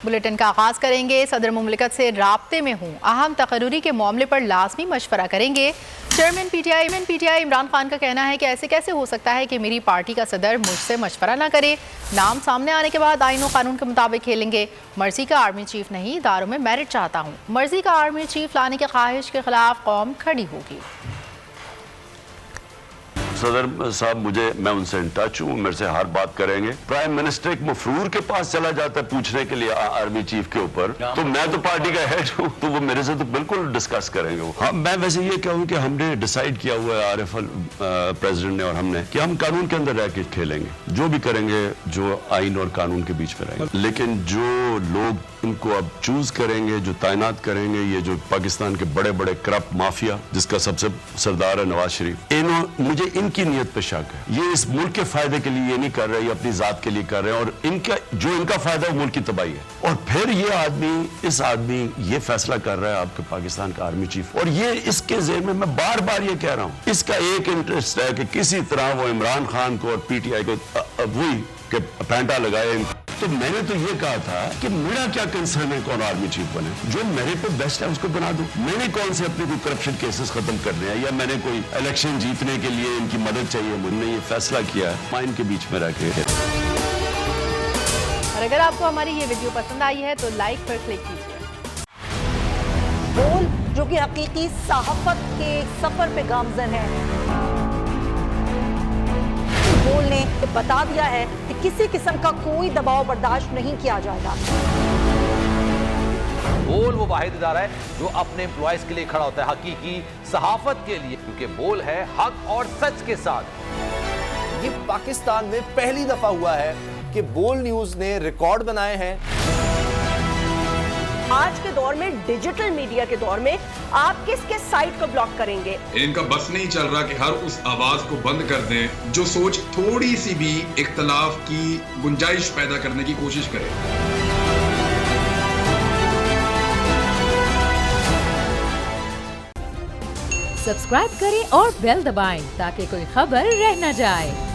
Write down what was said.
Bulletin का आगाज करेंगे। सदर मुमलिकत से राब्ते में हूँ, अहम तकर्रुरी के मामले पर लाजमी मशवरा करेंगे। चेयरमैन पीटीआई इमरान खान का कहना है कि ऐसे कैसे हो सकता है कि मेरी पार्टी का सदर मुझसे मशवरा ना करे। नाम सामने आने के बाद आईन और कानून के मुताबिक खेलेंगे। मर्जी का आर्मी चीफ नहीं, इदारों में मेरिट चाहता हूँ। मर्जी का आर्मी चीफ लाने की ख्वाहिश के खिलाफ कौम खड़ी होगी। सदर साहब मैं उनसे इन टच हूँ, मेरे से हर बात करेंगे। प्राइम मिनिस्टर एक मफरूर के पास चला जाता है पूछने के लिए आर्मी चीफ के ऊपर, तो मैं तो पार्टी का हेड हूँ, तो वो मेरे से तो बिल्कुल डिस्कस करेंगे वो। हाँ, मैं वैसे ये कहूँ कि हमने डिसाइड किया हुआ है, आरएफएल प्रेसिडेंट ने और हमने, कि हम कानून के अंदर रह के खेलेंगे। जो भी करेंगे जो आइन और कानून के बीच में रहेंगे। लेकिन जो लोग इनको अब चूज करेंगे, जो तैनात करेंगे, ये जो पाकिस्तान के बड़े बड़े करप्ट माफिया जिसका सबसे सरदार है नवाज शरीफ, मुझे इनकी नीयत पे शक है। ये इस मुल्क के फायदे के लिए ये नहीं कर रहे, ये अपनी जात के लिए कर रहे हैं, और इनका फायदा है मुल्क की तबाही है। और फिर इस आदमी ये फैसला कर रहा है आपके पाकिस्तान का आर्मी चीफ, और ये इसके ज़हन में मैं बार बार ये कह रहा हूँ, इसका एक इंटरेस्ट है कि किसी तरह वो इमरान खान को और पीटीआई को वही कि पैंटा लगाए। तो मैंने तो ये कहा था कि मेरा क्या कंसर्न है कौन आर्मी चीफ बने, जो मेरे पे बेस्ट है उसको बना दो। मैंने कौन से अपने कोई करप्शन केसेस खत्म करने हैं, या मैंने कोई इलेक्शन जीतने के लिए इनकी मदद चाहिए। मुझे ये फैसला किया है माइंड के बीच में रह के। और अगर आपको हमारी ये वीडियो पसंद आई है तो लाइक पर क्लिक कीजिए। बोल जो कि हकीकी सहाफत के सफर पे गामजन है, बोल ने बता दिया है कि किसी किस्म का कोई दबाव बर्दाश्त नहीं किया जाएगा। बोल वो वाहिद इदारा है जो अपने एम्प्लॉयज के लिए खड़ा होता है, हकीकी सहाफत के लिए, क्योंकि बोल है हक और सच के साथ। ये पाकिस्तान में पहली दफा हुआ है कि बोल न्यूज ने रिकॉर्ड बनाए हैं। आज के दौर में, डिजिटल मीडिया के दौर में, आप किसके साइट को ब्लॉक करेंगे? इनका बस नहीं चल रहा कि हर उस आवाज को बंद कर दें जो सोच थोड़ी सी भी इख्तलाफ की गुंजाइश पैदा करने की कोशिश करे। सब्सक्राइब करें और बेल दबाएं ताकि कोई खबर रह न जाए।